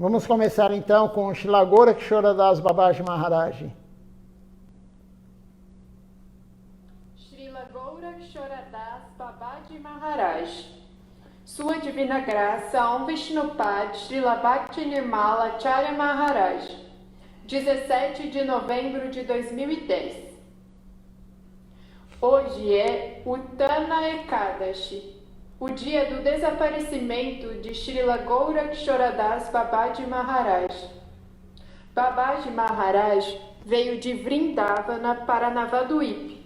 Vamos começar então com Srila Gorakshora Das Babaji Maharaj. Srila Gorakshora Das Babaji Maharaj. Sua Divina Graça, Om Vishnupad Srila Bhakti Nirmala Acharya Maharaj. 17 de novembro de 2010. Hoje é Uttana Ekadashi, o dia do desaparecimento de Srila Gorakshora Das Babaji Maharaj. Babaji Maharaj veio de Vrindavana para Navadvip.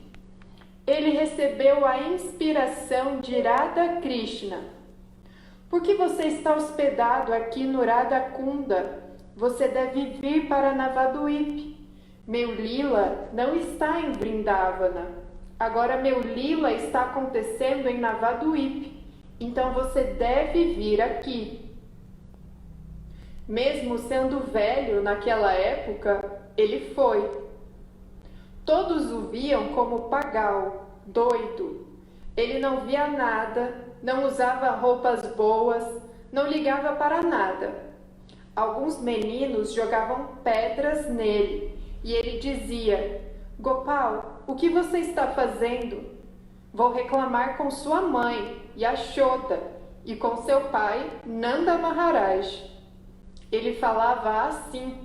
Ele recebeu a inspiração de Radha Krishna. Por que você está hospedado aqui no Radha Kunda? Você deve vir para Navadvip. Meu lila não está em Vrindavana. Agora meu lila está acontecendo em Navadvip. Então você deve vir aqui. Mesmo sendo velho naquela época, ele foi. Todos o viam como pagal, doido. Ele não via nada, não usava roupas boas, não ligava para nada. Alguns meninos jogavam pedras nele e ele dizia: Gopal, o que você está fazendo? Vou reclamar com sua mãe, Yashoda, e com seu pai, Nanda Maharaj. Ele falava assim,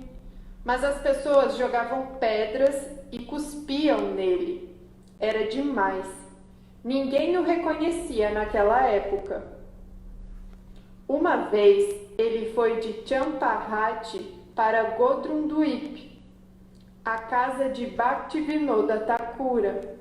mas as pessoas jogavam pedras e cuspiam nele. Era demais. Ninguém o reconhecia naquela época. Uma vez ele foi de Champahati para Godrundwip, a casa de Bhaktivinoda Thakura.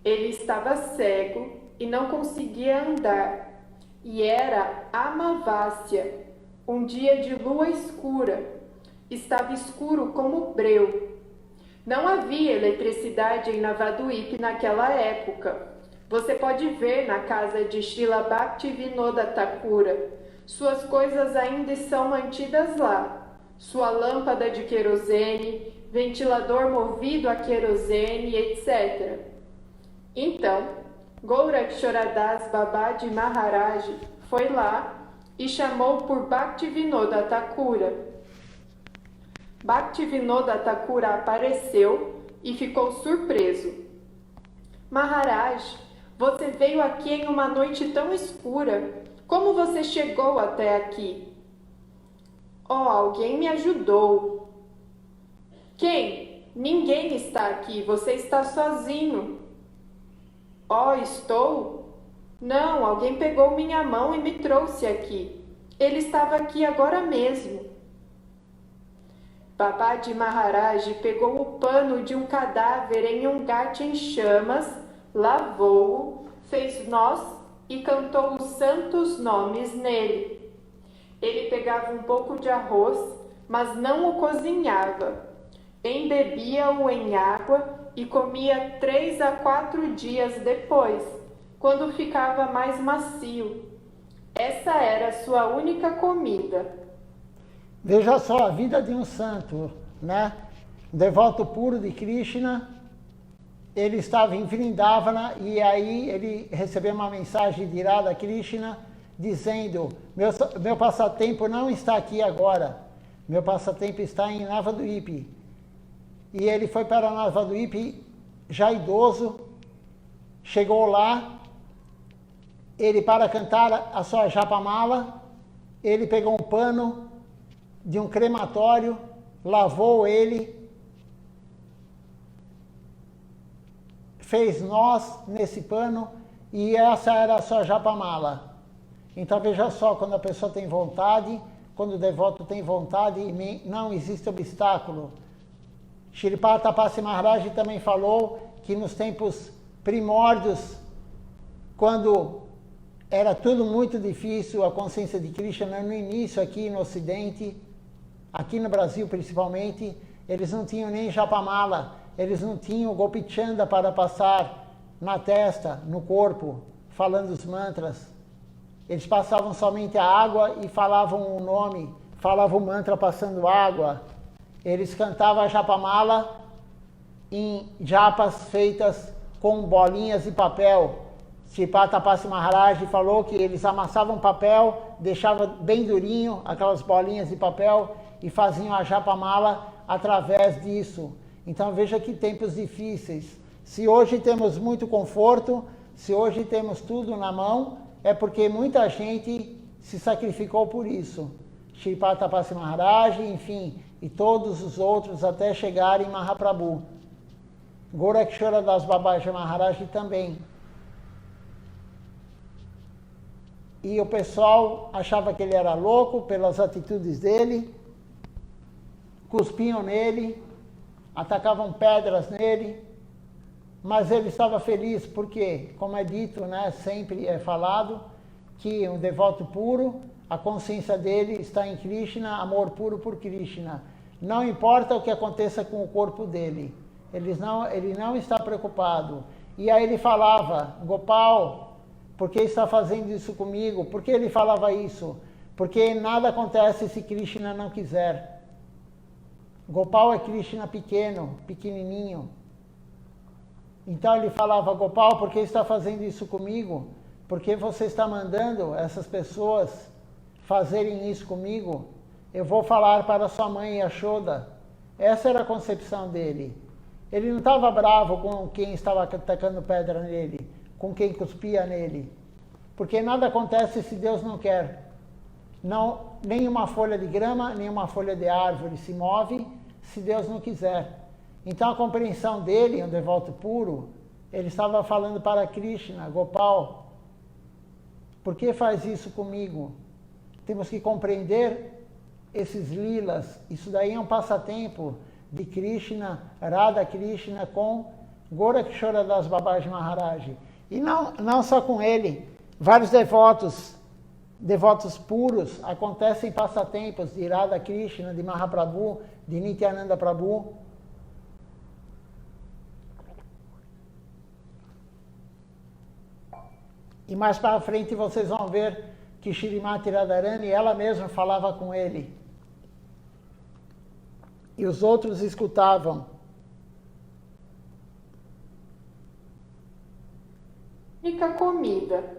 Ele estava cego e não conseguia andar, e era Amavasya, um dia de lua escura. Estava escuro como breu. Não havia eletricidade em Navadvip naquela época. Você pode ver na casa de Srila Bhaktivinoda Thakura. Suas coisas ainda são mantidas lá. Sua lâmpada de querosene, ventilador movido a querosene, etc. Então, Gorakshora Das Babaji Maharaj foi lá e chamou por Bhaktivinoda Thakura. Bhaktivinoda Thakura apareceu e ficou surpreso. Maharaj, você veio aqui em uma noite tão escura. Como você chegou até aqui? Oh, alguém me ajudou. Quem? Ninguém está aqui, você está sozinho. Oh, estou? Não, alguém pegou minha mão e me trouxe aqui. Ele estava aqui agora mesmo. Babaji Maharaj pegou o pano de um cadáver em um ghat em chamas, lavou-o, fez nós e cantou os santos nomes nele. Ele pegava um pouco de arroz, mas não o cozinhava. Embebia-o em água e comia 3 a 4 dias depois, quando ficava mais macio. Essa era a sua única comida. Veja só a vida de um santo, né? Devoto puro de Krishna. Ele estava em Vrindavana e aí ele recebeu uma mensagem de Radha Krishna dizendo: meu passatempo não está aqui agora, meu passatempo está em Navadvip. E ele foi para Navadvip já idoso, chegou lá, ele para cantar a sua japamala, ele pegou um pano de um crematório, lavou ele, fez nós nesse pano e essa era a sua japamala. Então veja só, quando a pessoa tem vontade, quando o devoto tem vontade, não existe obstáculo. Shripad Tapasi Maharaj também falou que nos tempos primórdios, quando era tudo muito difícil, a consciência de Krishna no início aqui no Ocidente, aqui no Brasil principalmente, eles não tinham nem japamala, eles não tinham gopichanda para passar na testa, no corpo, falando os mantras. Eles passavam somente a água e falavam o nome, falavam o mantra passando água. Eles cantavam a japamala em japas feitas com bolinhas de papel, Sripata Tapasi Maharaj falou que eles amassavam papel, deixavam bem durinho, aquelas bolinhas de papel, e faziam a japamala através disso. Então veja que tempos difíceis. Se hoje temos muito conforto, se hoje temos tudo na mão, é porque muita gente se sacrificou por isso. Sripata Tapasi Maharaj, enfim, e todos os outros até chegarem em Mahaprabhu. Gorakshora Das Babaji Maharaj também. E o pessoal achava que ele era louco pelas atitudes dele, cuspiam nele, atacavam pedras nele, mas ele estava feliz porque, como é dito, né, sempre é falado, que um devoto puro, a consciência dele está em Krishna, amor puro por Krishna. Não importa o que aconteça com o corpo dele, ele não está preocupado. E aí ele falava, Gopal, por que está fazendo isso comigo? Por que ele falava isso? Porque nada acontece se Krishna não quiser. Gopal é Krishna pequeno, pequenininho. Então ele falava, Gopal, por que está fazendo isso comigo? Por que você está mandando essas pessoas fazerem isso comigo? Eu vou falar para sua mãe Yashoda. Essa era a concepção dele. Ele não estava bravo com quem estava atacando pedra nele, com quem cuspia nele. Porque nada acontece se Deus não quer. Não, nenhuma folha de grama, nenhuma folha de árvore se move se Deus não quiser. Então a compreensão dele, um devoto puro, ele estava falando para Krishna, Gopal, por que faz isso comigo? Temos que compreender esses lilas. Isso daí é um passatempo de Krishna, Radha Krishna com Gorakshora Das Babaji Maharaj. E não só com ele, vários devotos puros, acontecem passatempos de Radha Krishna, de Mahaprabhu, de Nityananda Prabhu. E mais para frente vocês vão ver que Shrimati Radharani, ela mesma falava com ele. E os outros escutavam. Única comida.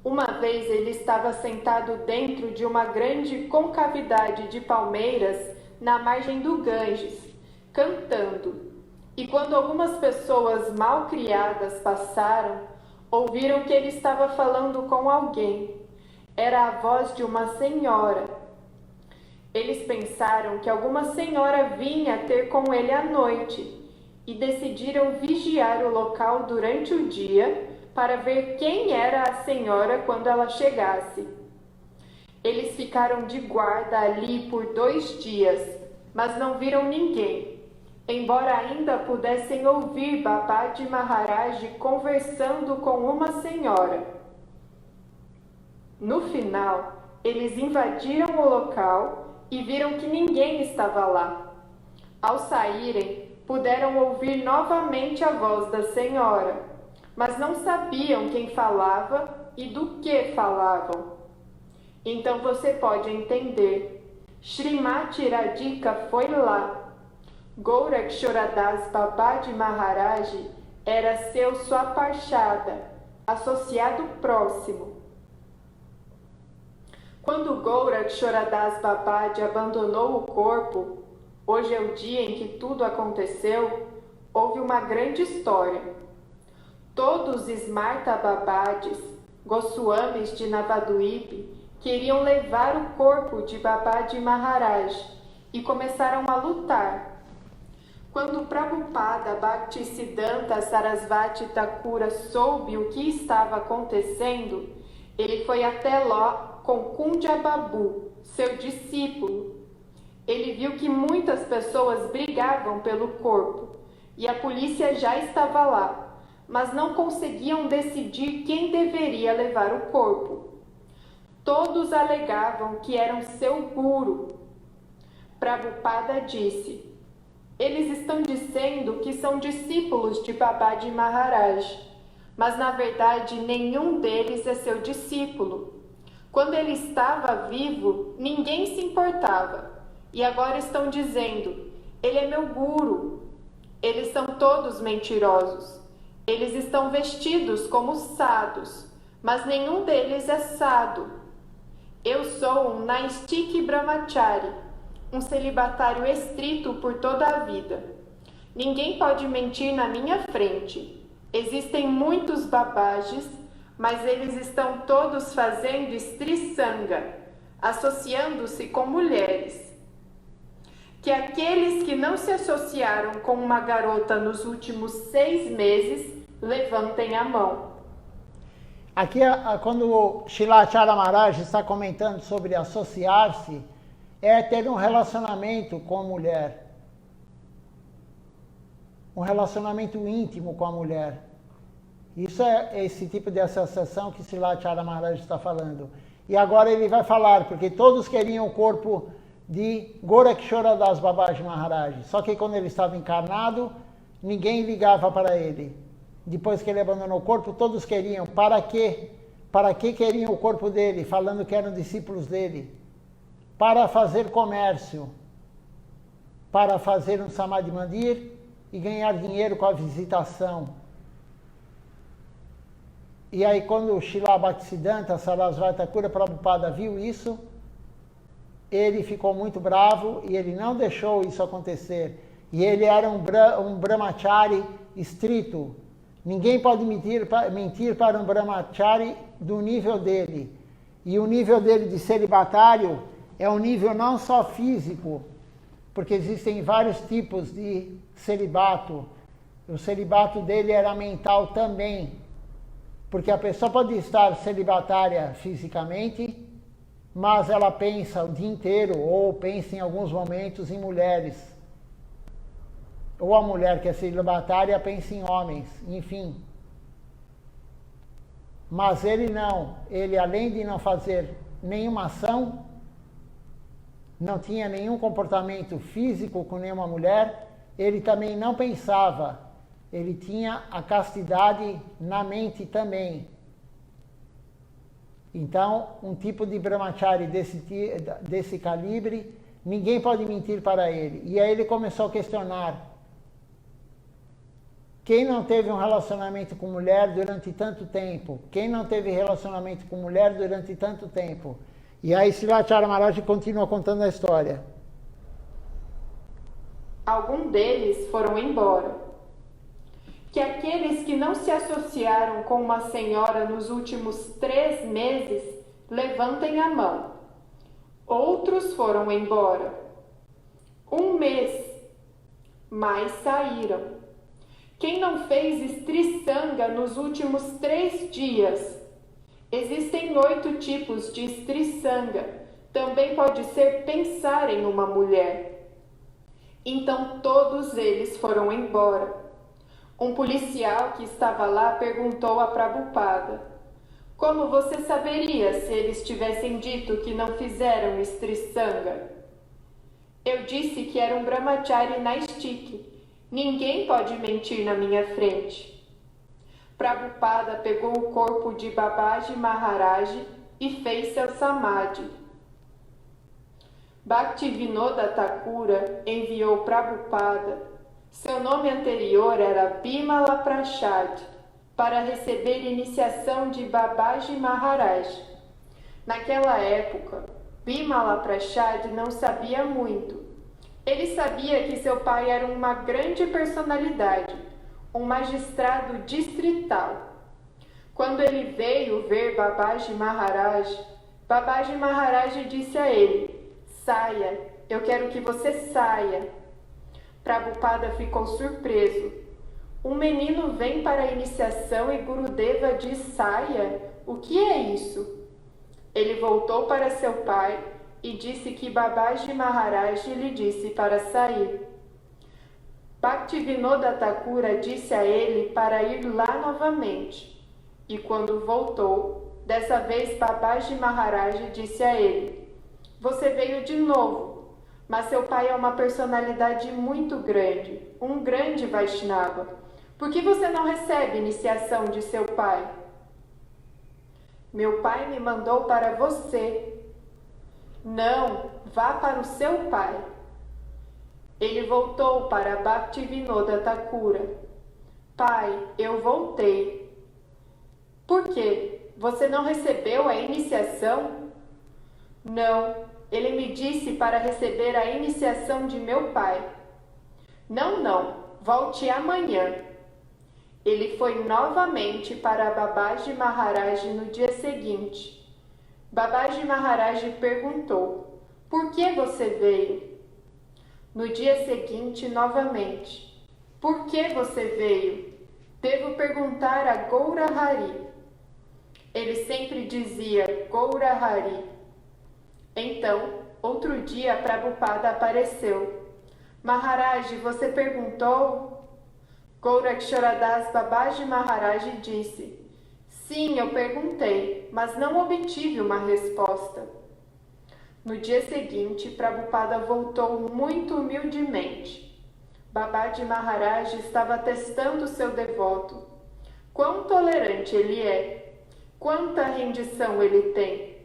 Uma vez ele estava sentado dentro de uma grande concavidade de palmeiras na margem do Ganges, cantando. E quando algumas pessoas mal criadas passaram, ouviram que ele estava falando com alguém. Era a voz de uma senhora. Eles pensaram que alguma senhora vinha ter com ele à noite e decidiram vigiar o local durante o dia para ver quem era a senhora quando ela chegasse. Eles ficaram de guarda ali por 2 dias, mas não viram ninguém, embora ainda pudessem ouvir Babaji Maharaj conversando com uma senhora. No final, eles invadiram o local e viram que ninguém estava lá. Ao saírem, puderam ouvir novamente a voz da senhora, mas não sabiam quem falava e do que falavam. Então você pode entender. Shrimati Radhika foi lá. Gorakshora Das Babaji Maharaj era seu Swaparshada, associado próximo. Quando Gorakshora Das Babaji abandonou o corpo, hoje é o dia em que tudo aconteceu, houve uma grande história. Todos os Smarta Babadis, Goswamis de Navadvip, queriam levar o corpo de Babaji Maharaj e começaram a lutar. Quando Prabhupada Bhaktisiddhanta Sarasvati Thakura soube o que estava acontecendo, ele foi até lá com Kundya Babu, seu discípulo. Ele viu que muitas pessoas brigavam pelo corpo e a polícia já estava lá, mas não conseguiam decidir quem deveria levar o corpo. Todos alegavam que eram seu guru. Prabhupada disse: eles estão dizendo que são discípulos de Babaji Maharaj, mas na verdade nenhum deles é seu discípulo. Quando ele estava vivo, ninguém se importava, e agora estão dizendo: ele é meu guru. Eles são todos mentirosos. Eles estão vestidos como sados, mas nenhum deles é sado. Eu sou um Naistik Brahmachari, um celibatário estrito por toda a vida. Ninguém pode mentir na minha frente. Existem muitos babajes, mas eles estão todos fazendo Stri-Sanga, associando-se com mulheres. Que aqueles que não se associaram com uma garota nos últimos 6 meses, levantem a mão. Aqui, quando o Shilachara Maharaj está comentando sobre associar-se, é ter um relacionamento com a mulher. Um relacionamento íntimo com a mulher. Isso é esse tipo de associação que Shilachara Maharaj está falando. E agora ele vai falar, porque todos queriam o corpo de Gorakshora Das Babaji Maharaj. Só que quando ele estava encarnado, ninguém ligava para ele. Depois que ele abandonou o corpo, todos queriam. Para quê? Para que queriam o corpo dele? Falando que eram discípulos dele. Para fazer comércio. Para fazer um Samadhi Mandir e ganhar dinheiro com a visitação. E aí quando o Srila Bhaktisiddhanta Sarasvati Thakura Prabhupada viu isso, ele ficou muito bravo e ele não deixou isso acontecer. E ele era um brahmachari estrito. Ninguém pode mentir para um brahmachari do nível dele. E o nível dele de celibatário é um nível não só físico, porque existem vários tipos de celibato. O celibato dele era mental também. Porque a pessoa pode estar celibatária fisicamente, mas ela pensa o dia inteiro, ou pensa em alguns momentos em mulheres. Ou a mulher que é celibatária pensa em homens, enfim. Mas ele não. Ele, além de não fazer nenhuma ação, não tinha nenhum comportamento físico com nenhuma mulher, ele também não pensava. Ele tinha a castidade na mente também. Então, um tipo de brahmachari desse calibre, ninguém pode mentir para ele. E aí ele começou a questionar. Quem não teve um relacionamento com mulher durante tanto tempo? Quem não teve relacionamento com mulher durante tanto tempo? E aí Shilachara Maharaj continua contando a história. Alguns deles foram embora. Que aqueles que não se associaram com uma senhora nos últimos 3 meses, levantem a mão. Outros foram embora. 1 mês, mas saíram. Quem não fez Stri-Sanga nos últimos 3 dias? Existem 8 tipos de Stri-Sanga. Também pode ser pensar em uma mulher. Então todos eles foram embora. Um policial que estava lá perguntou a Prabhupada: como você saberia se eles tivessem dito que não fizeram Stri-Sanga? Eu disse que era um brahmachari Naistik. Ninguém pode mentir na minha frente. Prabhupada pegou o corpo de Babaji Maharaj e fez seu samadhi. Bhaktivinoda Thakura enviou Prabhupada. Seu nome anterior era Bimala Prashad, para receber iniciação de Babaji Maharaj. Naquela época, Bimala Prashad não sabia muito. Ele sabia que seu pai era uma grande personalidade, um magistrado distrital. Quando ele veio ver Babaji Maharaj disse a ele: saia, eu quero que você saia. Prabhupada ficou surpreso. Um menino vem para a iniciação e Gurudeva diz saia? O que é isso? Ele voltou para seu pai e disse que Babaji Maharaj lhe disse para sair. Bhaktivinoda Thakura disse a ele para ir lá novamente. E quando voltou, dessa vez Babaji Maharaj disse a ele: você veio de novo. Mas seu pai é uma personalidade muito grande, um grande Vaishnava. Por que você não recebe iniciação de seu pai? Meu pai me mandou para você. Não, vá para o seu pai. Ele voltou para Bhaktivinoda Thakura. Pai, eu voltei. Por quê? Você não recebeu a iniciação? Não, ele me disse para receber a iniciação de meu pai. Não, volte amanhã. Ele foi novamente para Babaji Maharaj no dia seguinte. Babaji Maharaj perguntou, por que você veio? No dia seguinte, novamente, por que você veio? Devo perguntar a Goura Hari. Ele sempre dizia Goura Hari. Então, outro dia, Prabhupada apareceu. Maharaj, você perguntou? Gorakshoradas Babaji Maharaj disse, sim, eu perguntei, mas não obtive uma resposta. No dia seguinte, Prabhupada voltou muito humildemente. Babaji Maharaj estava testando seu devoto. Quão tolerante ele é, quanta rendição ele tem.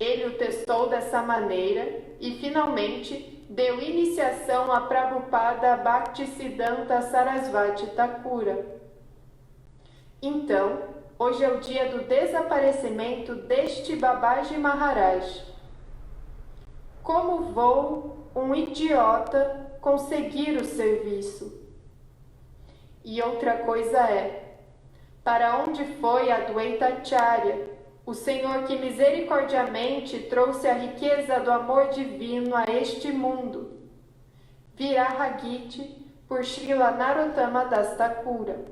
Ele o testou dessa maneira e, finalmente, deu iniciação a Prabhupada Bhaktisiddhanta Sarasvati Thakura. Então, hoje é o dia do desaparecimento deste Babaji Maharaj. Como vou, um idiota, conseguir o serviço? E outra coisa é, para onde foi a Dvaitacharya, o Senhor que misericordiamente trouxe a riqueza do amor divino a este mundo? Virahagiti, por Srila Narottama Das Thakura.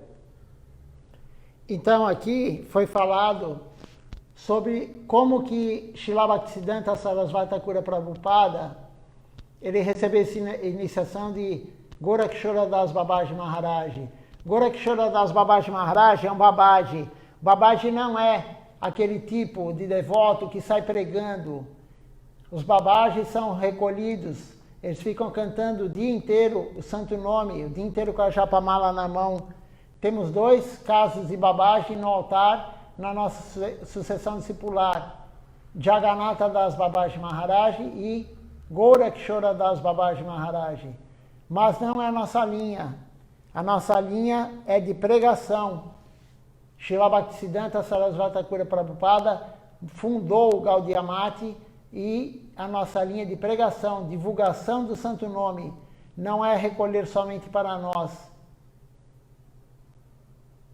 Então aqui foi falado sobre como que Srila Bhaktisiddhanta Sarasvati Thakura Prabhupada, ele recebeu essa iniciação de Gorakshoradas Babaji Maharaj. Gorakshoradas Babaji Maharaj é um Babaji. Babaji não é aquele tipo de devoto que sai pregando. Os Babajis são recolhidos, eles ficam cantando o dia inteiro o santo nome, o dia inteiro com a japamala na mão. Temos 2 casos de Babaji no altar na nossa sucessão discipular. Jagannatha Das Babaji Maharaj e Gorakshoradas Babaji Maharaj. Mas não é a nossa linha. A nossa linha é de pregação. Srila Bhaktisiddhanta Sarasvati Thakura Prabhupada fundou o Gaudiya Mata e a nossa linha de pregação, divulgação do santo nome, não é recolher somente para nós.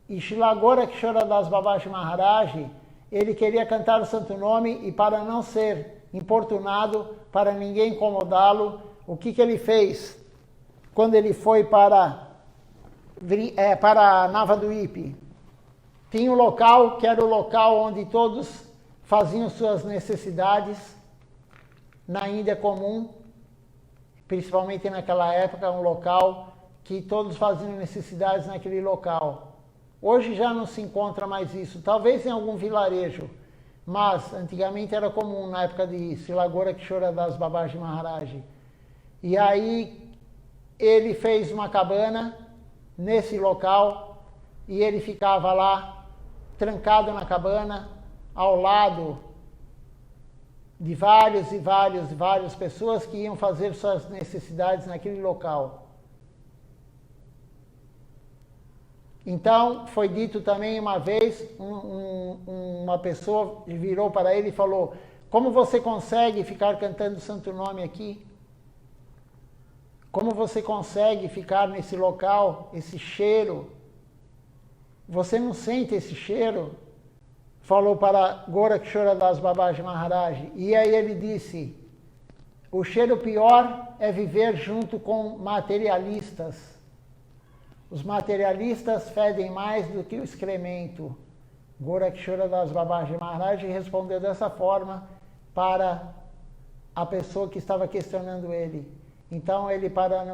E Srila Gorakshoradas Babaji Maharaj, ele queria cantar o santo nome e para não ser importunado, para ninguém incomodá-lo, o que ele fez? Quando ele foi para Navadvipa, tinha um local que era o local onde todos faziam suas necessidades, na Índia comum, principalmente naquela época, um local que todos faziam necessidades naquele local. Hoje já não se encontra mais isso, talvez em algum vilarejo, mas antigamente era comum na época de Srila Gorakshoradas Babaji Maharaj. E aí ele fez uma cabana nesse local e ele ficava lá, trancado na cabana, ao lado de várias pessoas que iam fazer suas necessidades naquele local. Então, foi dito também uma vez, uma pessoa virou para ele e falou, como você consegue ficar cantando o santo nome aqui? Como você consegue ficar nesse local, esse cheiro? Você não sente esse cheiro? Falou para Gorakshoradas Babaji Maharaj. E aí ele disse, o cheiro pior é viver junto com materialistas. Os materialistas fedem mais do que o excremento. Gorakshoradas Babaji Maharaj respondeu dessa forma para a pessoa que estava questionando ele. Então ele, para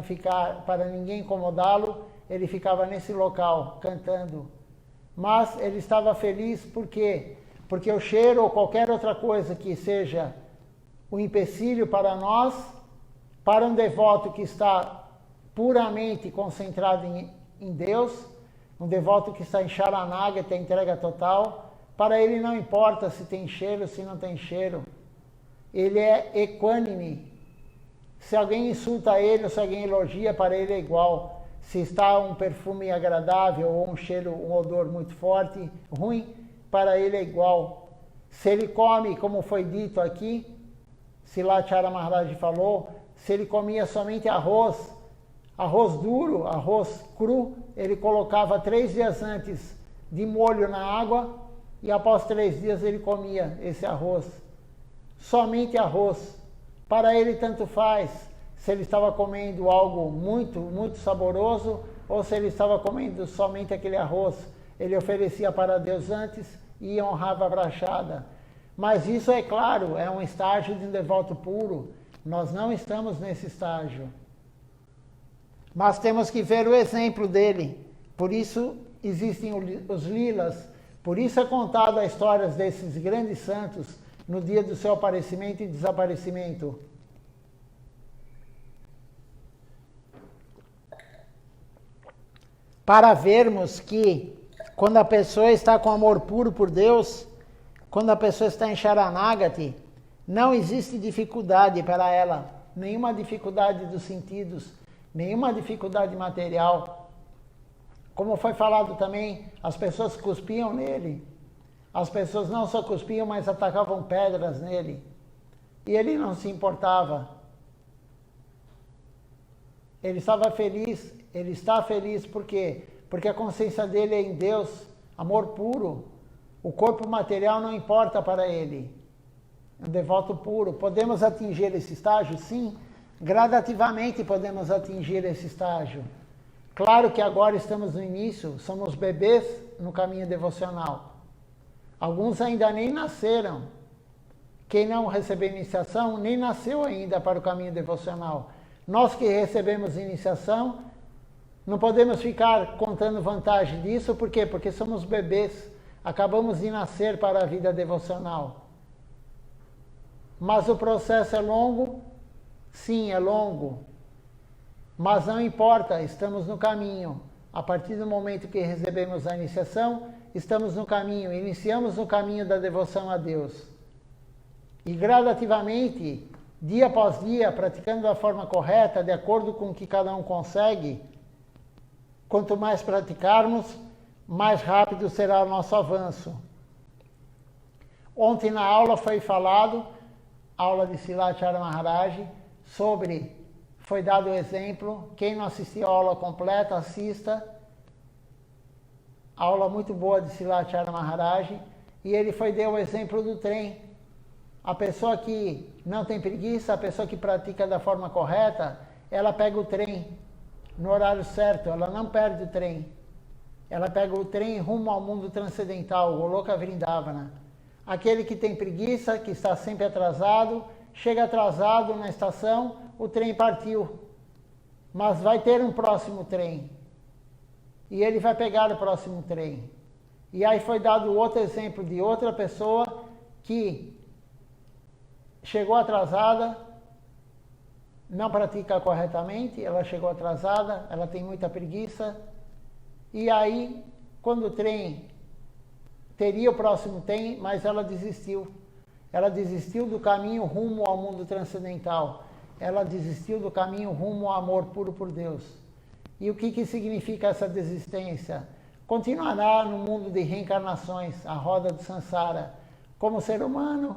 ninguém incomodá-lo, ele ficava nesse local cantando. Mas ele estava feliz por quê? Porque o cheiro ou qualquer outra coisa que seja um empecilho para nós, para um devoto que está puramente concentrado em Deus, um devoto que está em Sharanagati, a entrega total, para ele não importa se tem cheiro, se não tem cheiro. Ele é equânime. Se alguém insulta ele ou se alguém elogia, para ele é igual. se está um perfume agradável ou um cheiro, um odor muito forte, ruim, para ele é igual. Se ele come, como foi dito aqui, Srila Maharaj falou, se ele comia somente arroz duro, arroz cru, ele colocava 3 dias antes de molho na água e após 3 dias ele comia esse arroz. Somente arroz. Para ele tanto faz se ele estava comendo algo muito, muito saboroso ou se ele estava comendo somente aquele arroz. Ele oferecia para Deus antes e honrava a brachada. Mas isso, é claro, é um estágio de um devoto puro. Nós não estamos nesse estágio. Mas temos que ver o exemplo dele. Por isso existem os lilas. Por isso é contada a história desses grandes santos no dia do seu aparecimento e desaparecimento. Para vermos que quando a pessoa está com amor puro por Deus, quando a pessoa está em Sharanagati, não existe dificuldade para ela, nenhuma dificuldade dos sentidos, nenhuma dificuldade material. Como foi falado também, as pessoas cuspiam nele. As pessoas não só cuspiam, mas atacavam pedras nele. E ele não se importava. Ele estava feliz, ele está feliz por quê? Porque a consciência dele é em Deus, amor puro. O corpo material não importa para ele. Um devoto puro. Podemos atingir esse estágio? Sim. Gradativamente podemos atingir esse estágio. Claro que agora estamos no início, somos bebês no caminho devocional. Alguns ainda nem nasceram. Quem não recebeu iniciação nem nasceu ainda para o caminho devocional. Nós que recebemos iniciação, não podemos ficar contando vantagem disso. Por quê? Porque somos bebês. Acabamos de nascer para a vida devocional. Mas o processo é longo? Sim, é longo. Mas não importa, estamos no caminho. A partir do momento que recebemos a iniciação, estamos no caminho, iniciamos no caminho da devoção a Deus. E gradativamente, dia após dia, praticando da forma correta, de acordo com o que cada um consegue, quanto mais praticarmos, mais rápido será o nosso avanço. Ontem na aula foi falado, aula de Srila Maharaj, foi dado o exemplo. Quem não assistiu a aula completa, assista. Aula muito boa de Srila Maharaj. E ele deu o exemplo do trem. A pessoa que não tem preguiça, a pessoa que pratica da forma correta, ela pega o trem no horário certo, ela não perde o trem. Ela pega o trem rumo ao mundo transcendental, o Goloka Vrindavana. Aquele que tem preguiça, que está sempre atrasado, chega atrasado na estação, o trem partiu. Mas vai ter um próximo trem. E ele vai pegar o próximo trem. E aí foi dado outro exemplo de outra pessoa que chegou atrasada, não pratica corretamente, ela chegou atrasada, ela tem muita preguiça. E aí, quando o trem teria o próximo trem, mas ela desistiu. Ela desistiu do caminho rumo ao mundo transcendental. Ela desistiu do caminho rumo ao amor puro por Deus. E o que significa essa desistência? Continuará no mundo de reencarnações, a roda do Sansara. Como ser humano,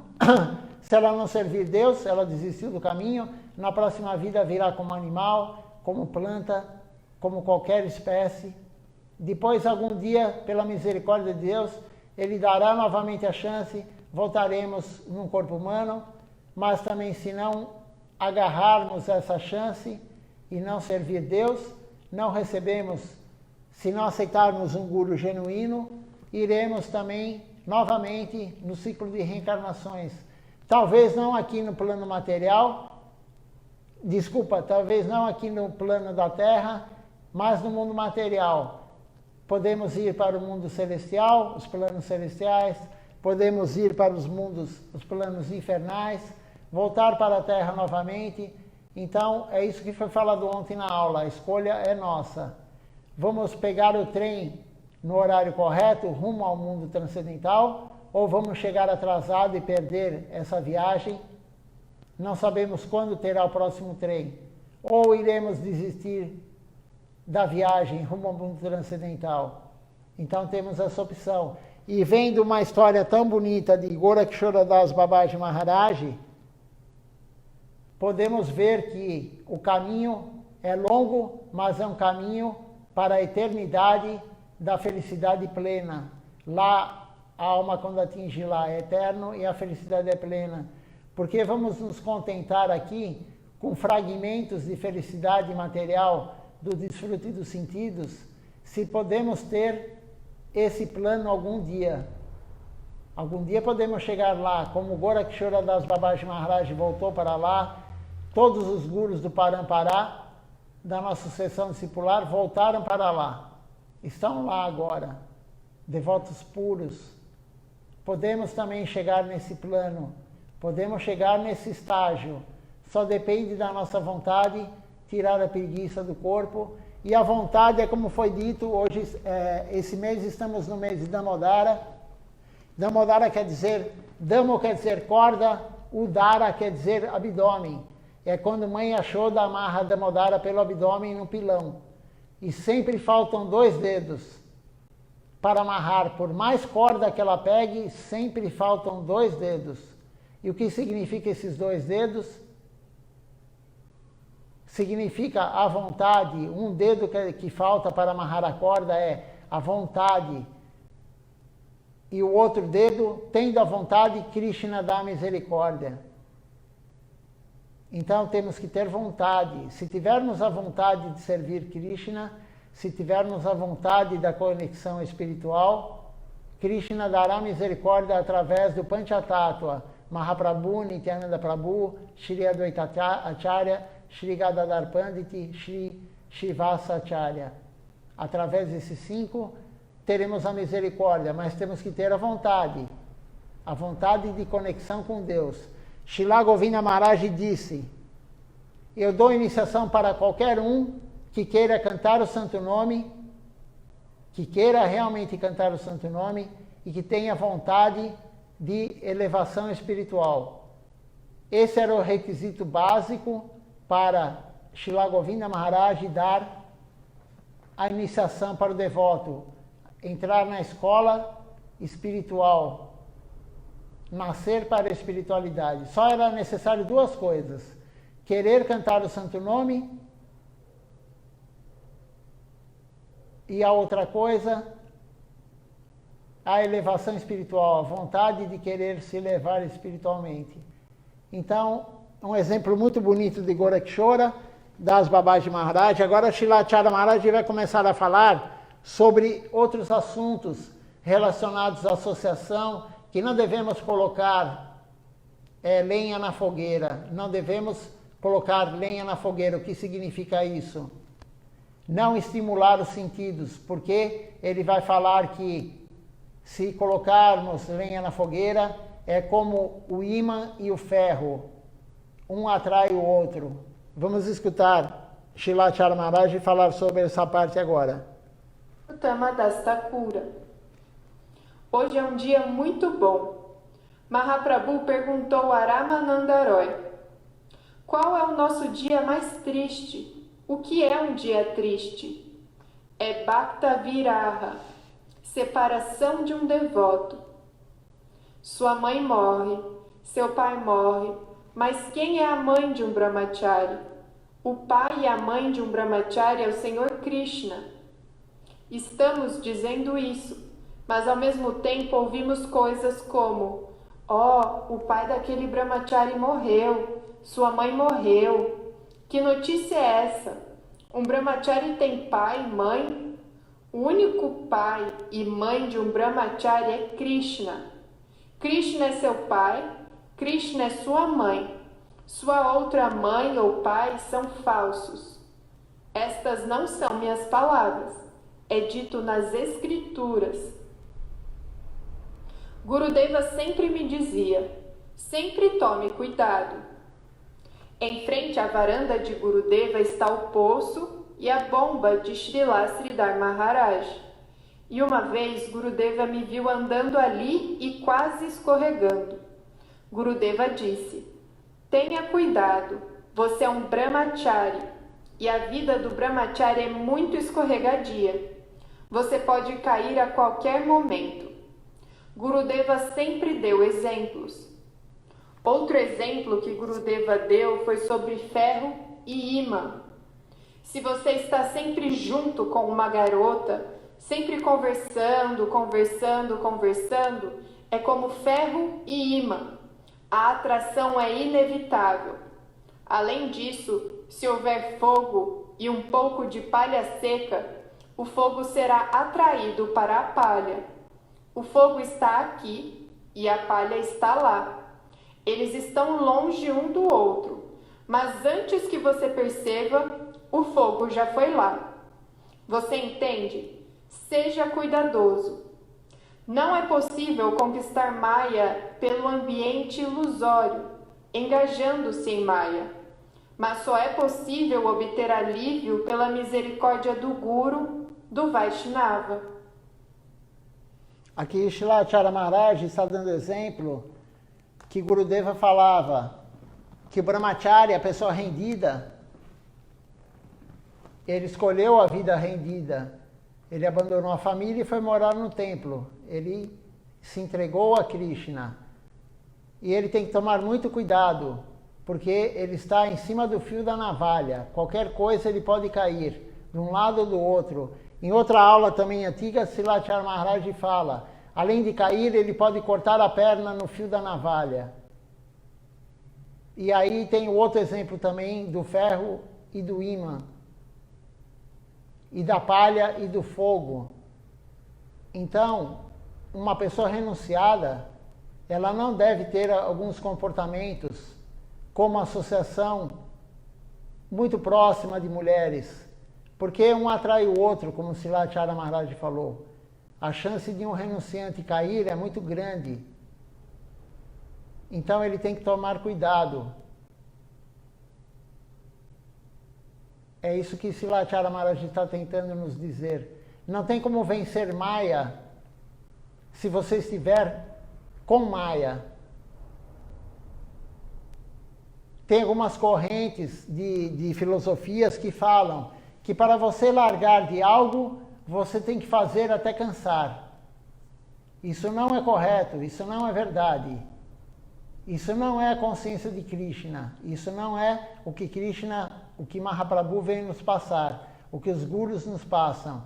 se ela não servir Deus, ela desistiu do caminho, na próxima vida virá como animal, como planta, como qualquer espécie. Depois, algum dia, pela misericórdia de Deus, Ele dará novamente a chance, voltaremos num corpo humano, mas também se não agarrarmos essa chance e não servir Deus, não recebemos, se não aceitarmos um guru genuíno, iremos também novamente no ciclo de reencarnações. Talvez não aqui no plano material, talvez não aqui no plano da Terra, mas no mundo material. Podemos ir para o mundo celestial, os planos celestiais, podemos ir para os planos infernais, voltar para a Terra novamente. Então, é isso que foi falado ontem na aula, a escolha é nossa. Vamos pegar o trem no horário correto, rumo ao mundo transcendental, ou vamos chegar atrasado e perder essa viagem? Não sabemos quando terá o próximo trem. Ou iremos desistir da viagem rumo ao mundo transcendental. Então temos essa opção. E vendo uma história tão bonita de Gorakshora Das Babaji Maharaj, podemos ver que o caminho é longo, mas é um caminho para a eternidade da felicidade plena. Lá, a alma, quando atinge lá, é eterno e a felicidade é plena. Porque vamos nos contentar aqui com fragmentos de felicidade material do desfrute dos sentidos, se podemos ter esse plano algum dia. Algum dia podemos chegar lá, como Gorakshora Das Babaji Maharaj voltou para lá, todos os gurus do Parampará, da nossa sucessão discipular, voltaram para lá. Estão lá agora, devotos puros. Podemos também chegar nesse plano, podemos chegar nesse estágio. Só depende da nossa vontade, tirar a preguiça do corpo. E a vontade é como foi dito, hoje, esse mês estamos no mês de Damodara. Damodara quer dizer, Damo quer dizer corda, Udara quer dizer abdômen. É quando mãe Yashoda amarra Damodara pelo abdômen no pilão. E sempre faltam 2 dedos para amarrar. Por mais corda que ela pegue, sempre faltam 2 dedos. E o que significa esses 2 dedos? Significa a vontade. Um dedo que falta para amarrar a corda é a vontade. E o outro dedo, tendo a vontade, Krishna dá a misericórdia. Então temos que ter vontade. Se tivermos a vontade de servir Krishna, se tivermos a vontade da conexão espiritual, Krishna dará misericórdia através do Panchatattva, Mahaprabhu, Nityananda Prabhu, Shri Advaita Acharya, Shri Gadadhar Pandit, Shri Shivasa Acharya. Através desses 5, teremos a misericórdia, mas temos que ter a vontade de conexão com Deus. Srila Govinda Maharaj disse, eu dou iniciação para qualquer um que queira cantar o santo nome, que queira realmente cantar o santo nome e que tenha vontade de elevação espiritual. Esse era o requisito básico para Srila Govinda Maharaj dar a iniciação para o devoto, entrar na escola espiritual, nascer para a espiritualidade. Só era necessário 2 coisas: querer cantar o santo nome e a outra coisa, a elevação espiritual, a vontade de querer se elevar espiritualmente. Então, um exemplo muito bonito de Gorakshora Das Babaji Maharaj. Agora Srila Acharya Maharaj vai começar a falar sobre outros assuntos relacionados à associação, que não devemos colocar lenha na fogueira. Não devemos colocar lenha na fogueira. O que significa isso? Não estimular os sentidos, porque ele vai falar que se colocarmos lenha na fogueira, é como o ímã e o ferro. Um atrai o outro. Vamos escutar Srila Acharya Maharaj falar sobre essa parte agora. Uttama Das Thakura. Hoje é um dia muito bom. Mahaprabhu perguntou a Ramananda Roy, qual é o nosso dia mais triste? O que é um dia triste? É Bhakta Viraha, separação de um devoto. Sua mãe morre, seu pai morre, mas quem é a mãe de um brahmachari? O pai e a mãe de um brahmachari é o Senhor Krishna. Estamos dizendo isso, mas ao mesmo tempo ouvimos coisas como: o pai daquele brahmachari morreu, sua mãe morreu. Que notícia é essa? Um brahmachari tem pai e mãe? O único pai e mãe de um brahmachari é Krishna. Krishna é seu pai, Krishna é sua mãe. Sua outra mãe ou pai são falsos. Estas não são minhas palavras, é dito nas escrituras. Gurudeva sempre me dizia, sempre tome cuidado. Em frente à varanda de Gurudeva está o poço e a bomba de Srila Sridhar Maharaj. E uma vez Gurudeva me viu andando ali e quase escorregando. Gurudeva disse, tenha cuidado, você é um brahmachari e a vida do Brahmachari é muito escorregadia. Você pode cair a qualquer momento. Gurudeva sempre deu exemplos. Outro exemplo que Gurudeva deu foi sobre ferro e ímã. Se você está sempre junto com uma garota, sempre conversando, é como ferro e ímã. A atração é inevitável. Além disso, se houver fogo e um pouco de palha seca, o fogo será atraído para a palha. O fogo está aqui e a palha está lá. Eles estão longe um do outro, mas antes que você perceba, o fogo já foi lá. Você entende? Seja cuidadoso. Não é possível conquistar Maya pelo ambiente ilusório, engajando-se em Maya. Mas só é possível obter alívio pela misericórdia do Guru, do Vaishnava. Aqui Srila Acharya Maharaj está dando exemplo que Gurudeva falava que o Brahmacharya, a pessoa rendida, ele escolheu a vida rendida. Ele abandonou a família e foi morar no templo. Ele se entregou a Krishna. E ele tem que tomar muito cuidado, porque ele está em cima do fio da navalha. Qualquer coisa ele pode cair, de um lado ou do outro. Em outra aula também antiga, Srila Acharya Maharaj fala, além de cair, ele pode cortar a perna no fio da navalha. E aí tem o outro exemplo também do ferro e do ímã, e da palha e do fogo. Então, uma pessoa renunciada, ela não deve ter alguns comportamentos como associação muito próxima de mulheres, porque um atrai o outro, como Srila Acharya Maharaj falou. A chance de um renunciante cair é muito grande. Então ele tem que tomar cuidado. É isso que Srila Acharya Maharaj está tentando nos dizer. Não tem como vencer Maya se você estiver com Maya. Tem algumas correntes de filosofias que falam que para você largar de algo, você tem que fazer até cansar. Isso não é correto, isso não é verdade. Isso não é a consciência de Krishna. Isso não é o que Krishna, o que Mahaprabhu vem nos passar, o que os gurus nos passam.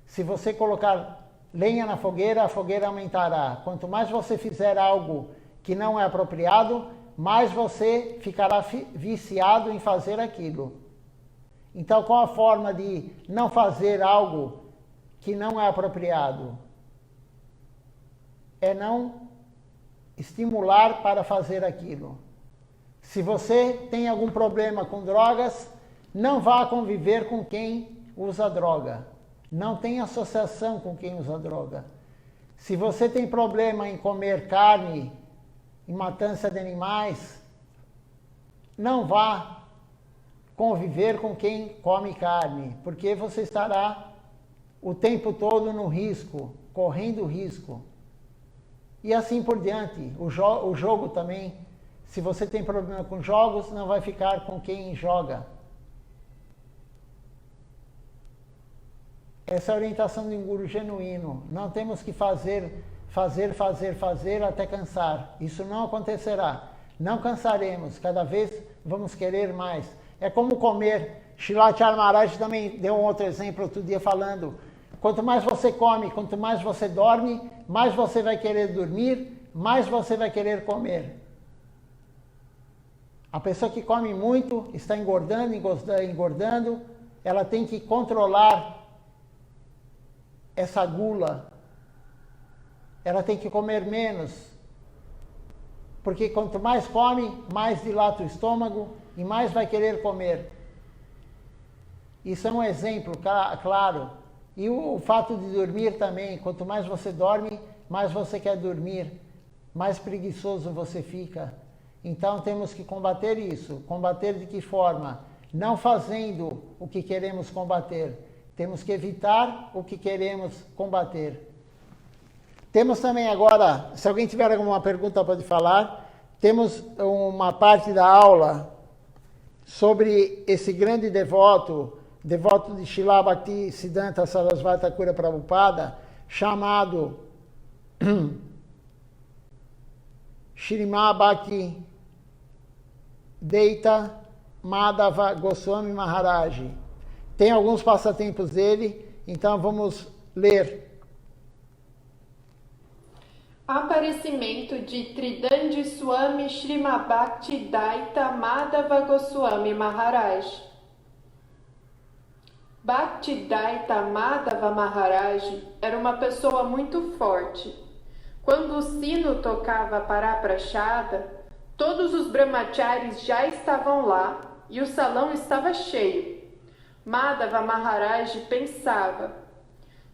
Se você colocar lenha na fogueira, a fogueira aumentará. Quanto mais você fizer algo que não é apropriado, mais você ficará viciado em fazer aquilo. Então, qual a forma de não fazer algo que não é apropriado? É não estimular para fazer aquilo. Se você tem algum problema com drogas, não vá conviver com quem usa droga. Não tenha associação com quem usa droga. Se você tem problema em comer carne, em matança de animais, não vá conviver com quem come carne, porque você estará o tempo todo no risco, correndo risco. E assim por diante. O jogo também, se você tem problema com jogos, não vai ficar com quem joga. Essa é a orientação de um guru genuíno. Não temos que fazer até cansar. Isso não acontecerá. Não cansaremos. Cada vez vamos querer mais. É como comer. Srila Acharya Maharaj também deu um outro exemplo outro dia falando. Quanto mais você come, quanto mais você dorme, mais você vai querer dormir, mais você vai querer comer. A pessoa que come muito, está engordando, ela tem que controlar essa gula. Ela tem que comer menos. Porque quanto mais come, mais dilata o estômago e mais vai querer comer. Isso é um exemplo claro. E o fato de dormir também, quanto mais você dorme, mais você quer dormir, mais preguiçoso você fica. Então temos que combater isso. Combater de que forma? Não fazendo o que queremos combater. Temos que evitar o que queremos combater. Temos também agora, se alguém tiver alguma pergunta pode falar, temos uma parte da aula sobre esse grande devoto de Srila Bhaktisiddhanta Sarasvati Thakura Prabhupada, chamado Srimad Bhakti Deita Madhava Goswami Maharaj. Tem alguns passatempos dele, então vamos ler. Aparecimento de Tridandi Swami Srimad Bhakti Daita Madhava Goswami Maharaj. Bhakti Daita Madhava Maharaj era uma pessoa muito forte. Quando o sino tocava para a prachada, todos os brahmacharis já estavam lá e o salão estava cheio. Madhava Maharaj pensava: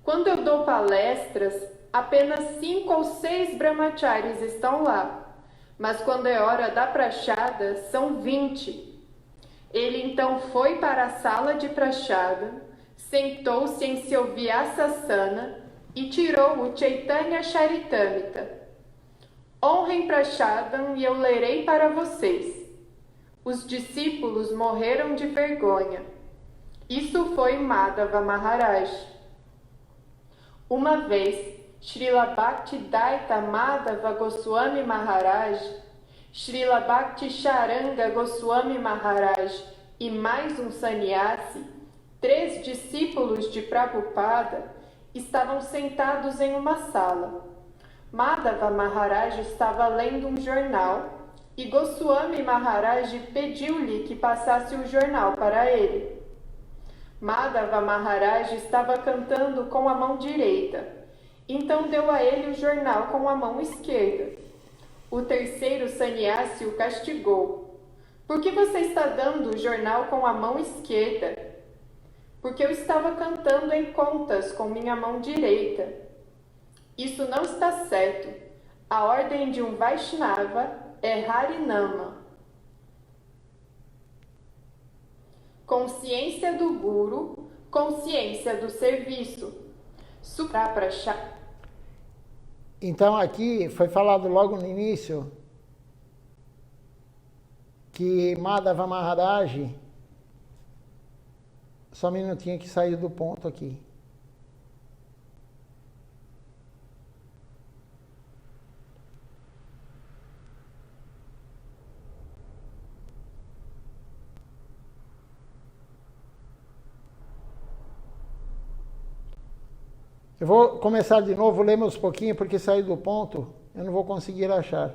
quando eu dou palestras, apenas 5 ou 6 brahmacharis estão lá, mas quando é hora da prachada, são 20. Ele então foi para a sala de prachada, sentou-se em seu Vyasasana e tirou o Chaitanya Charitamrita. Honrem Prachadam e eu lerei para vocês. Os discípulos morreram de vergonha. Isso foi Madhava Maharaj. Uma vez, Srila Bhaktidaita Madhava Goswami Maharaj, Srila Bhakti Charanga Goswami Maharaj e mais um sannyasi, 3 discípulos de Prabhupada, estavam sentados em uma sala. Madhava Maharaj estava lendo um jornal e Goswami Maharaj pediu-lhe que passasse o jornal para ele. Madhava Maharaj estava cantando com a mão direita, então deu a ele o jornal com a mão esquerda. O terceiro sannyasi o castigou. Por que você está dando o jornal com a mão esquerda? Porque eu estava cantando em contas com minha mão direita. Isso não está certo. A ordem de um Vaishnava é Harinama. Consciência do Guru, consciência do serviço. Supraprachada. Então aqui foi falado logo no início que Madhava Maharaj, só um minutinho que saiu do ponto aqui. Eu vou começar de novo, lemos um pouquinho, porque saiu do ponto, eu não vou conseguir achar.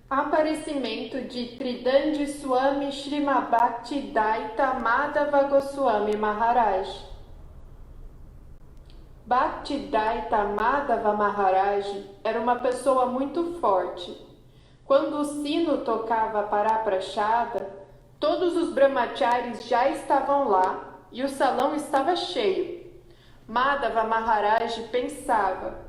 Aparecimento de Tridandi Swami Srimad Bhakti Daita Madhava Goswami Maharaj. Bhakti Daita Madhava Maharaj era uma pessoa muito forte. Quando o sino tocava para a prachada, todos os brahmacharis já estavam lá e o salão estava cheio. Madhava Maharaj pensava: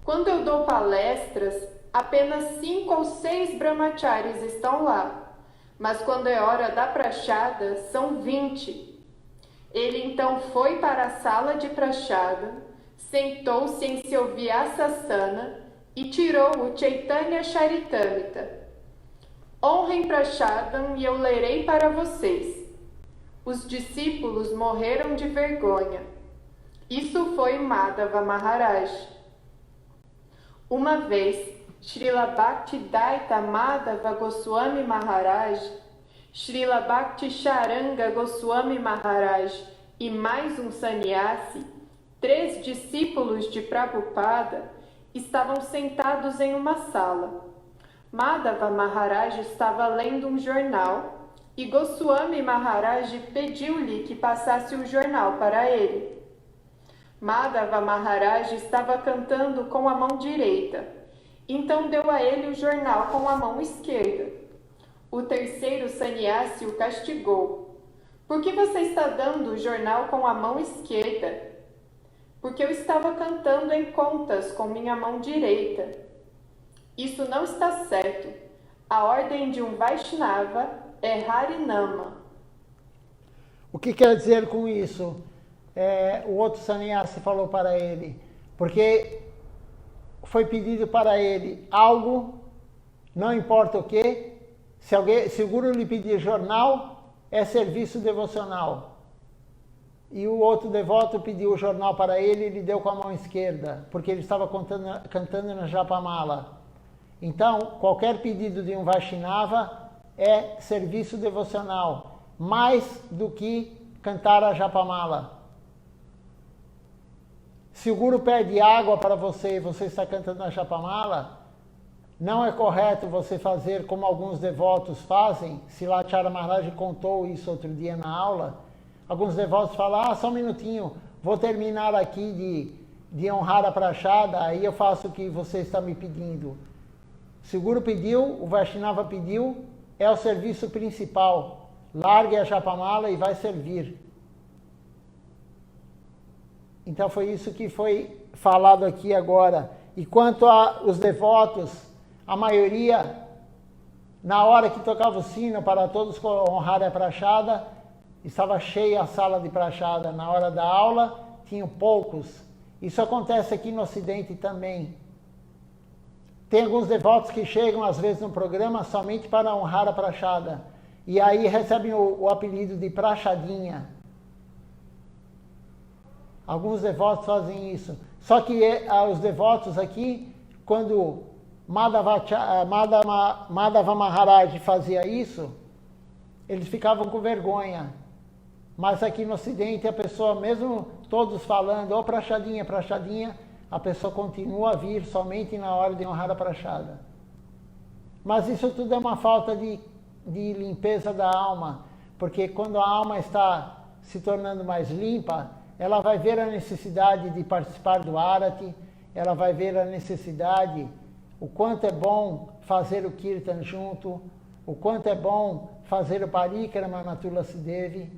quando eu dou palestras, apenas 5 ou 6 brahmacharis estão lá, mas quando é hora da prachada, são 20. Ele então foi para a sala de prachada, sentou-se em seu Vyasasana e tirou o Chaitanya Charitamrita. Honrem Prachadam e eu lerei para vocês. Os discípulos morreram de vergonha. Isso foi Madhava Maharaj. Uma vez, Srila Bhaktidaita Madhava Goswami Maharaj, Srila Bhakti Charanga Goswami Maharaj e mais um sannyasi, 3 discípulos de Prabhupada, estavam sentados em uma sala. Madhava Maharaj estava lendo um jornal e Goswami Maharaj pediu-lhe que passasse o jornal para ele. Madhava Maharaj estava cantando com a mão direita, então deu a ele o jornal com a mão esquerda. O terceiro sannyasi o castigou. Por que você está dando o jornal com a mão esquerda? Porque eu estava cantando em contas com minha mão direita. Isso não está certo. A ordem de um Vaishnava é Harinama. O que quer dizer com isso? O outro sannyasi falou para ele, porque foi pedido para ele algo, não importa o que, Se o guru lhe pedir jornal, é serviço devocional. E o outro devoto pediu o jornal para ele e ele deu com a mão esquerda, porque ele estava cantando na Japamala. Então, qualquer pedido de um Vaishnava é serviço devocional, mais do que cantar a Japamala. Se o guru pede água para você e você está cantando a Japamala, não é correto você fazer como alguns devotos fazem. Silachara Maharaj contou isso outro dia na aula. Alguns devotos falam, só um minutinho, vou terminar aqui de honrar a prachada, aí eu faço o que você está me pedindo. Se o guru pediu, o Vaishnava pediu, é o serviço principal. Largue a Japamala e vai servir. Então foi isso que foi falado aqui agora. E quanto aos devotos, a maioria, na hora que tocava o sino para todos honrarem a prachada, estava cheia a sala de prachada. Na hora da aula, tinham poucos. Isso acontece aqui no Ocidente também. Tem alguns devotos que chegam, às vezes, no programa somente para honrar a prachada. E aí recebem o apelido de prachadinha. Alguns devotos fazem isso. Só que os devotos aqui, quando Madhava Maharaj fazia isso, eles ficavam com vergonha. Mas aqui no Ocidente, a pessoa, mesmo todos falando, prachadinha, prachadinha, a pessoa continua a vir somente na hora de honrar a prachada. Mas isso tudo é uma falta de limpeza da alma, porque quando a alma está se tornando mais limpa, ela vai ver a necessidade de participar do Arati, ela vai ver a necessidade, o quanto é bom fazer o Kirtan junto, o quanto é bom fazer o Parikrama na Tulasi Devi,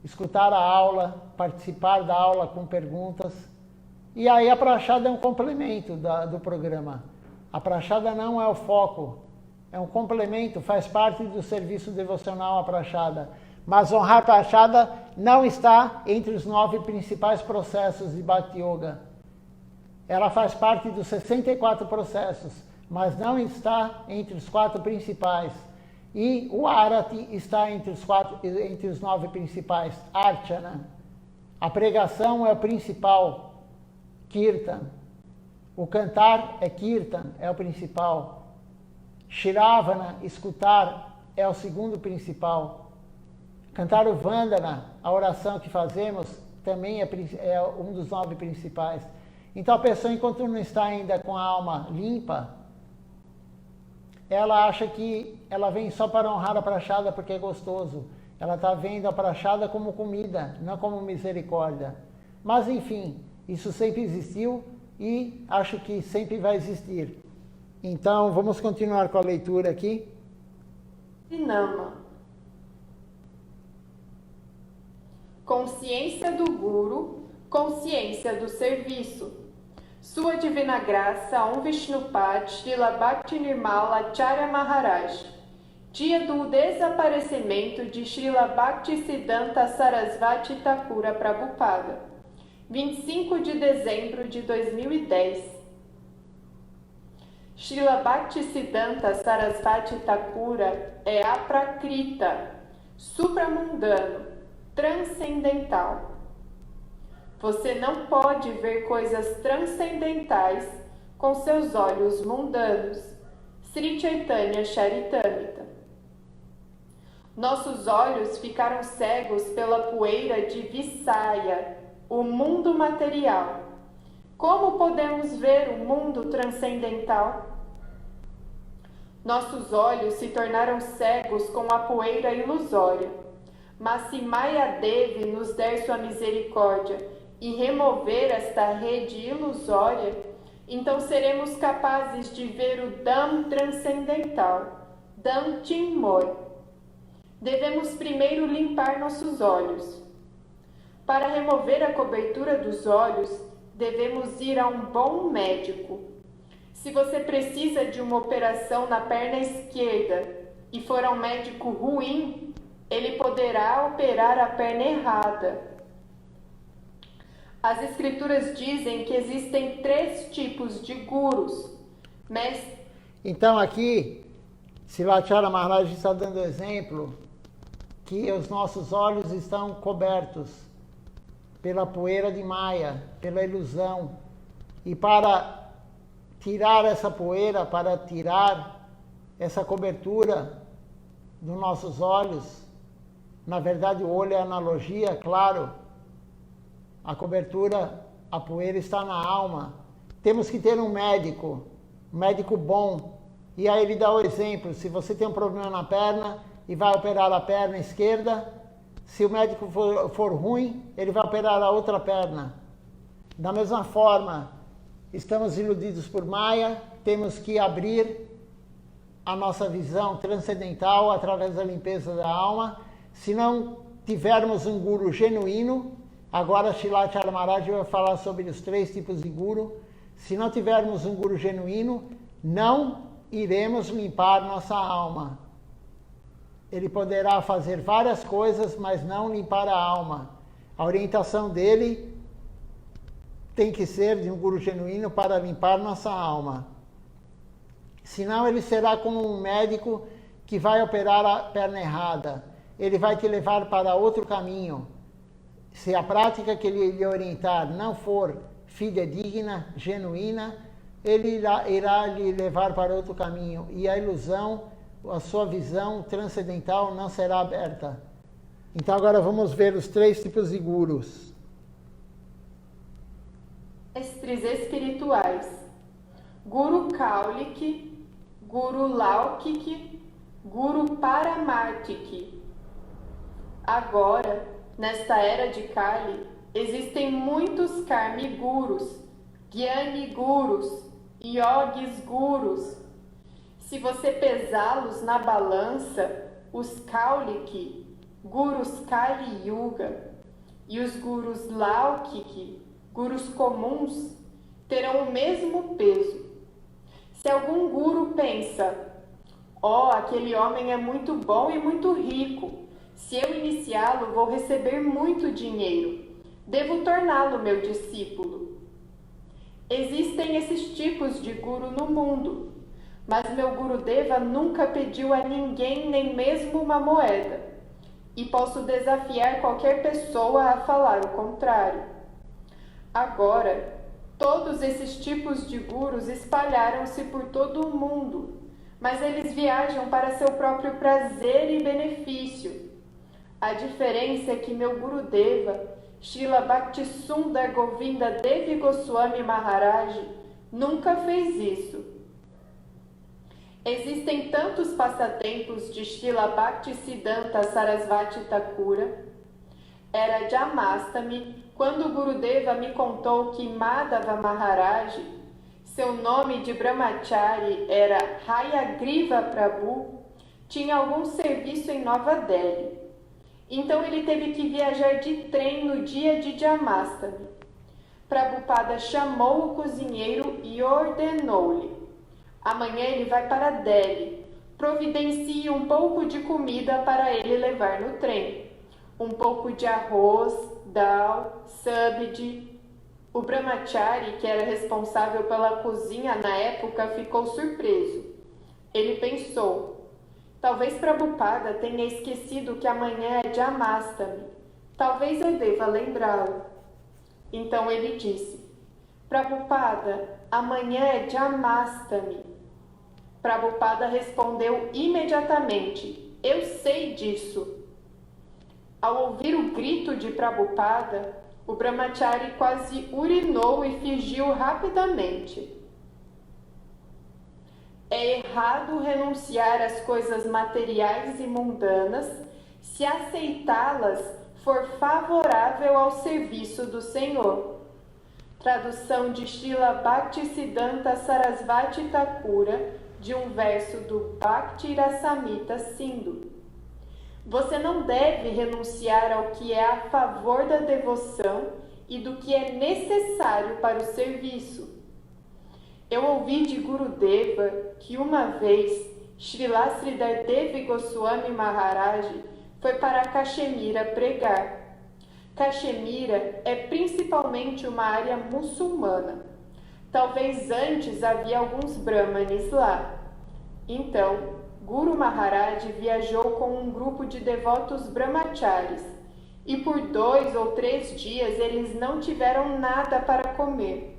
escutar a aula, participar da aula com perguntas. E aí a prachada é um complemento do programa. A prachada não é o foco, é um complemento, faz parte do serviço devocional a prachada. Mas honrar a prachada não está entre os 9 principais processos de Bhakti Yoga. Ela faz parte dos 64 processos, mas não está entre os 4 principais. E o Arati está entre os 9 principais. Archana. A pregação é o principal. Kirtan. O cantar é Kirtan, é o principal. Shravana, escutar, é o segundo principal. Cantar o Vandana, a oração que fazemos, também é um dos 9 principais. Então a pessoa, enquanto não está ainda com a alma limpa, ela acha que ela vem só para honrar a prachada porque é gostoso. Ela está vendo a prachada como comida, não como misericórdia. Mas enfim, isso sempre existiu e acho que sempre vai existir. Então vamos continuar com a leitura aqui. Nama. Consciência do Guru, consciência do serviço. Sua Divina Graça, Om Vishnupad Srila Bhakti Nirmala Acharya Maharaj. Dia do desaparecimento de Srila Bhaktisiddhanta Sarasvati Thakura Prabhupada. 25 de dezembro de 2010. Srila Bhaktisiddhanta Sarasvati Thakura é aprakrita, supramundano, transcendental. Você não pode ver coisas transcendentais com seus olhos mundanos. Sri Chaitanya Charitamrita. Nossos olhos ficaram cegos pela poeira de Visaya, o mundo material. Como podemos ver o mundo transcendental? Nossos olhos se tornaram cegos com a poeira ilusória. Mas se Maya Devi nos der sua misericórdia e remover esta rede ilusória, então seremos capazes de ver o Dham transcendental, Dham Chinmoy. Devemos primeiro limpar nossos olhos. Para remover a cobertura dos olhos, devemos ir a um bom médico. Se você precisa de uma operação na perna esquerda e for a um médico ruim, ele poderá operar a perna errada. As escrituras dizem que existem 3 tipos de gurus. Então aqui Srilacharya Maharaj está dando exemplo que os nossos olhos estão cobertos pela poeira de Maya, pela ilusão. E para tirar essa poeira, para tirar essa cobertura dos nossos olhos, na verdade o olho é analogia, claro, a cobertura, a poeira está na alma. Temos que ter um médico bom. E aí ele dá o exemplo, se você tem um problema na perna e vai operar a perna esquerda, se o médico for ruim, ele vai operar a outra perna. Da mesma forma, estamos iludidos por Maya, temos que abrir a nossa visão transcendental através da limpeza da alma. Se não tivermos um guru genuíno, agora Srilacharya Maharaj vai falar sobre os 3 tipos de guru. Se não tivermos um guru genuíno, não iremos limpar nossa alma. Ele poderá fazer várias coisas, mas não limpar a alma. A orientação dele tem que ser de um guru genuíno para limpar nossa alma. Senão ele será como um médico que vai operar a perna errada. Ele vai te levar para outro caminho. Se a prática que ele lhe orientar não for fidedigna, genuína, ele irá lhe levar para outro caminho. E a ilusão, a sua visão transcendental não será aberta. Então agora vamos ver os 3 tipos de gurus. Mestres espirituais: Guru Kaulik, Guru Laukik, Guru Paramartik. Agora, nesta era de Kali, existem muitos Karmi Gurus, Gyani Gurus, Yogis Gurus. Se você pesá-los na balança, os Kaulik, Gurus Kali Yuga, e os Gurus Laukik, Gurus comuns, terão o mesmo peso. Se algum guru pensa, aquele homem é muito bom e muito rico, se eu iniciá-lo vou receber muito dinheiro, devo torná-lo meu discípulo. Existem esses tipos de guru no mundo, mas meu Gurudeva nunca pediu a ninguém nem mesmo uma moeda, e posso desafiar qualquer pessoa a falar o contrário. Agora, todos esses tipos de gurus espalharam-se por todo o mundo, mas eles viajam para seu próprio prazer e benefício. A diferença é que meu Gurudeva, Srila Bhaktisundar Govinda Devi Goswami Maharaj, nunca fez isso. Existem tantos passatempos de Srila Bhaktisiddhanta Sarasvati Thakura. Era Jamastami quando Gurudeva me contou que Madhava Maharaj, seu nome de Brahmachari era Hayagriva Prabhu, tinha algum serviço em Nova Delhi. Então ele teve que viajar de trem no dia de Jamastami. Prabhupada chamou o cozinheiro e ordenou-lhe: amanhã ele vai para Delhi, providencie um pouco de comida para ele levar no trem. Um pouco de arroz, dal, sabji. O Brahmachari, que era responsável pela cozinha na época, ficou surpreso. Ele pensou: talvez Prabhupada tenha esquecido que amanhã é Jamastami. Talvez eu deva lembrá-lo. Então ele disse: Prabhupada, amanhã é Jamastami. Prabhupada respondeu imediatamente: eu sei disso. Ao ouvir o grito de Prabhupada, o Brahmachari quase urinou e fugiu rapidamente. É errado renunciar às coisas materiais e mundanas se aceitá-las for favorável ao serviço do Senhor. Tradução de Srila Bhaktisiddhanta Sarasvati Thakura, de um verso do Bhakti Rasamrita Sindhu. Você não deve renunciar ao que é a favor da devoção e do que é necessário para o serviço. Eu ouvi de Gurudeva que uma vez Srila Sridhar Devi Goswami Maharaj foi para Caxemira pregar. Caxemira é principalmente uma área muçulmana. Talvez antes havia alguns brahmanes lá. Então, Guru Maharaj viajou com um grupo de devotos brahmacharis e por 2 ou 3 dias eles não tiveram nada para comer.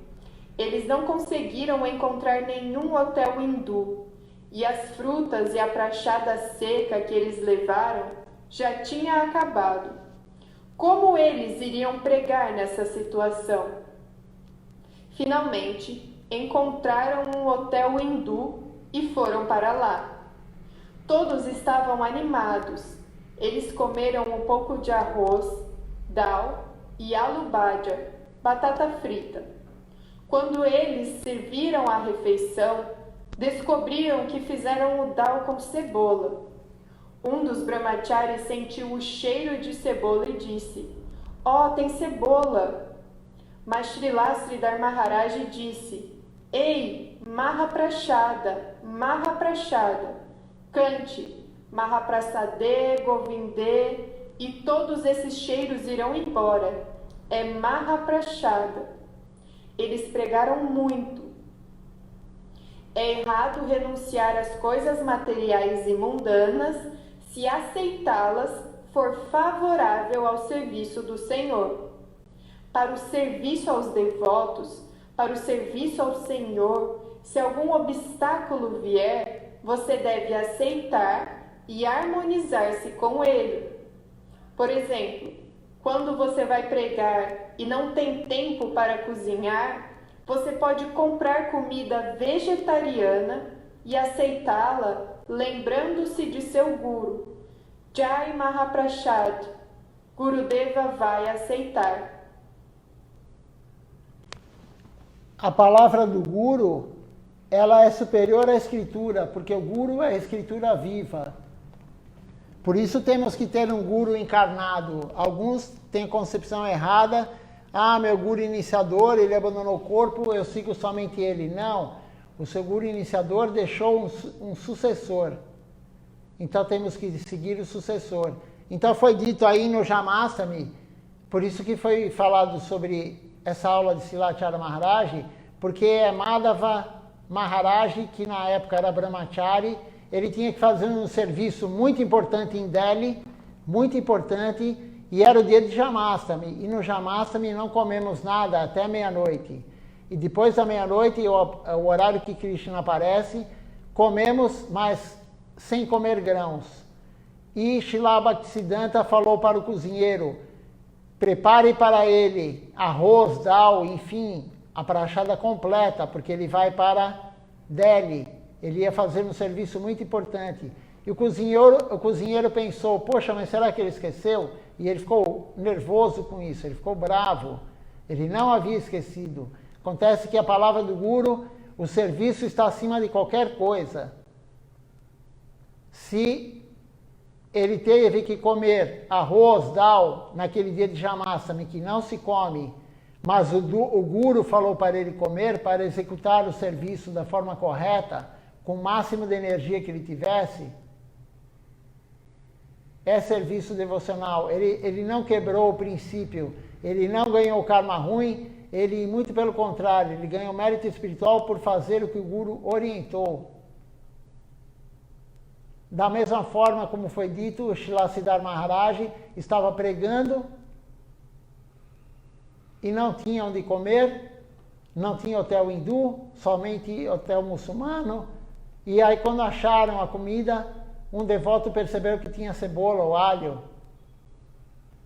Eles não conseguiram encontrar nenhum hotel hindu e as frutas e a prachada seca que eles levaram já tinha acabado. Como eles iriam pregar nessa situação? Finalmente, encontraram um hotel hindu e foram para lá. Todos estavam animados. Eles comeram um pouco de arroz, dal e aloo bhaja, batata frita. Quando eles serviram a refeição, descobriram que fizeram o dal com cebola. Um dos brahmacharis sentiu o cheiro de cebola e disse: "Oh, tem cebola!" Mas Srila Sridhar Maharaj disse: "Ei, Mahaprasada, cante, Mahaprasade, Govinde, e todos esses cheiros irão embora. É Mahaprasada." Eles pregaram muito. É errado renunciar às coisas materiais e mundanas se aceitá-las for favorável ao serviço do Senhor. Para o serviço aos devotos, para o serviço ao Senhor, se algum obstáculo vier, você deve aceitar e harmonizar-se com ele. Por exemplo, quando você vai pregar e não tem tempo para cozinhar, você pode comprar comida vegetariana e aceitá-la lembrando-se de seu Guru. Jai Mahaprasad, Gurudeva vai aceitar. A palavra do Guru, ela é superior à Escritura, porque o Guru é a Escritura viva. Por isso temos que ter um Guru encarnado. Alguns têm a concepção errada: meu Guru iniciador, ele abandonou o corpo, eu sigo somente ele. Não, o seu Guru iniciador deixou um sucessor. Então temos que seguir o sucessor. Então foi dito aí no Jamastami, por isso que foi falado sobre essa aula de Silacharya Maharaj, porque é Madhava Maharaj, que na época era Brahmachari, ele tinha que fazer um serviço muito importante em Delhi, muito importante, e era o dia de Jamastami. E no Jamastami não comemos nada até meia-noite. E depois da meia-noite, o horário que Krishna aparece, comemos, mas sem comer grãos. E Srila Bhaktisiddhanta falou para o cozinheiro: prepare para ele arroz, dal, enfim, a prachada completa, porque ele vai para Delhi. Ele ia fazer um serviço muito importante. E o cozinheiro pensou: poxa, mas será que ele esqueceu? E ele ficou nervoso com isso, ele ficou bravo. Ele não havia esquecido. Acontece que a palavra do Guru, o serviço está acima de qualquer coisa. Se ele teve que comer arroz, dal, naquele dia de Jamastami, que não se come, mas o Guru falou para ele comer, para executar o serviço da forma correta, com o máximo de energia que ele tivesse, é serviço devocional. Ele não quebrou o princípio, ele não ganhou karma ruim, ele, muito pelo contrário, ele ganhou mérito espiritual por fazer o que o Guru orientou. Da mesma forma como foi dito, o Srila Siddhar Maharaj estava pregando e não tinha onde comer, não tinha hotel hindu, somente hotel muçulmano. E aí, quando acharam a comida, um devoto percebeu que tinha cebola ou alho.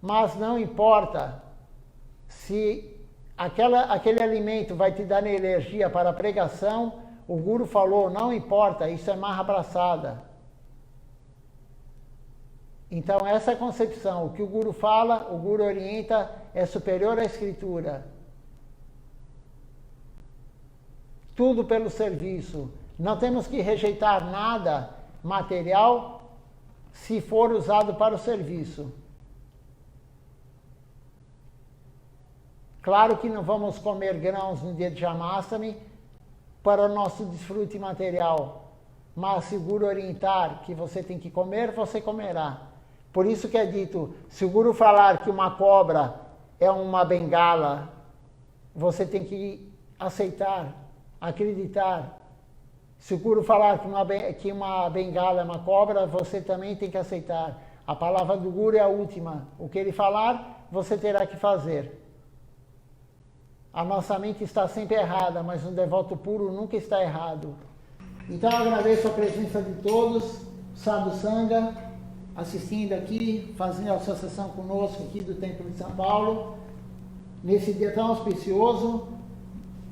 Mas não importa se aquele alimento vai te dar energia para a pregação, o Guru falou: não importa, isso é Mahaprasada. Então, essa é a concepção. O que o Guru fala, o Guru orienta, é superior à Escritura. Tudo pelo serviço. Não temos que rejeitar nada material se for usado para o serviço. Claro que não vamos comer grãos no dia de Jamastami para o nosso desfrute material. Mas se o Guru orientar que você tem que comer, você comerá. Por isso que é dito, se o Guru falar que uma cobra é uma bengala, você tem que aceitar, acreditar. Se o Guru falar que uma bengala é uma cobra, você também tem que aceitar. A palavra do Guru é a última. O que ele falar, você terá que fazer. A nossa mente está sempre errada, mas um devoto puro nunca está errado. Então eu agradeço a presença de todos, Sadhu Sangha, assistindo aqui, fazendo a associação conosco aqui do Templo de São Paulo, nesse dia tão auspicioso,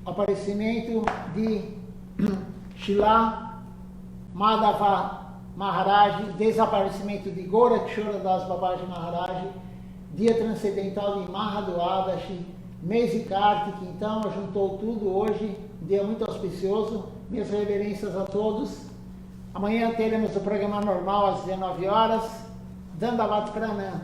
aparecimento de Srila Madhava Maharaj, desaparecimento de Gorakshora Das Babaji Maharaj, dia transcendental de Mahadwadashi, mês de Kartik, então juntou tudo hoje, dia muito auspicioso. Minhas reverências a todos. Amanhã teremos o programa normal às 19 horas. Dandavat Pranam.